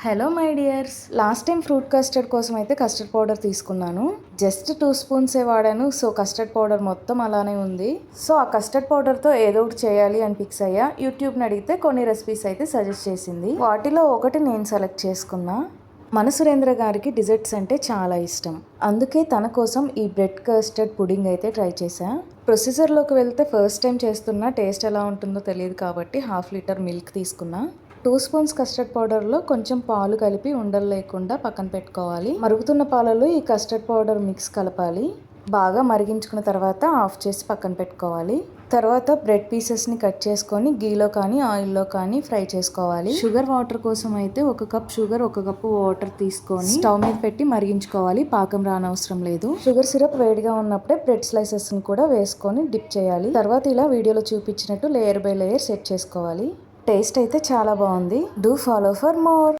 Hello my dears, last time fruit custard కోసం అయితే custard powder తీసుకున్నాను. జస్ట్ 2 స్పూన్సే వాడాను. సో కస్టర్డ్ పౌడర్ మొత్తం అలానే ఉంది. సో ఆ కస్టర్డ్ పౌడర్తో ఏదో ఒకటి చేయాలి అని ఫిక్స్ అయ్యా. యూట్యూబ్ని అడిగితే కొన్ని రెసిపీస్ అయితే సజెస్ట్ చేసింది. వాటిలో ఒకటి నేను సెలెక్ట్ చేసుకున్నా. మన సురేంద్ర గారికి డిజర్ట్స్ అంటే చాలా ఇష్టం. అందుకే తన కోసం ఈ బ్రెడ్ కస్టర్డ్ పుడింగ్ అయితే ట్రై చేశా. ప్రొసీజర్లోకి వెళ్తే ఫస్ట్ టైం చేస్తున్నా, టేస్ట్ ఎలా ఉంటుందో తెలియదు కాబట్టి 1/2 లీటర్ మిల్క్ తీసుకున్నా. 2 స్పూన్స్ కస్టర్డ్ పౌడర్లో కొంచెం పాలు కలిపి ఉండలు లేకుండా పక్కన పెట్టుకోవాలి. మరుగుతున్న పాలలో ఈ కస్టర్డ్ పౌడర్ మిక్స్ కలపాలి. బాగా మరిగించుకున్న తర్వాత ఆఫ్ చేసి పక్కన పెట్టుకోవాలి. తర్వాత బ్రెడ్ పీసెస్ని కట్ చేసుకొని గీలో కానీ ఆయిల్లో కానీ ఫ్రై చేసుకోవాలి. షుగర్ వాటర్ కోసం అయితే 1 కప్ షుగర్, 1 కప్పు వాటర్ తీసుకొని స్టవ్ మీద పెట్టి మరిగించుకోవాలి. పాకం రానవసరం లేదు. షుగర్ సిరప్ వేడిగా ఉన్నప్పుడే బ్రెడ్ స్లైసెస్ని కూడా వేసుకొని డిప్ చేయాలి. తర్వాత ఇలా వీడియోలో చూపించినట్టు లేయర్ బై లేయర్ సెట్ చేసుకోవాలి. టేస్ట్ అయితే చాలా బాగుంది. Do follow for more.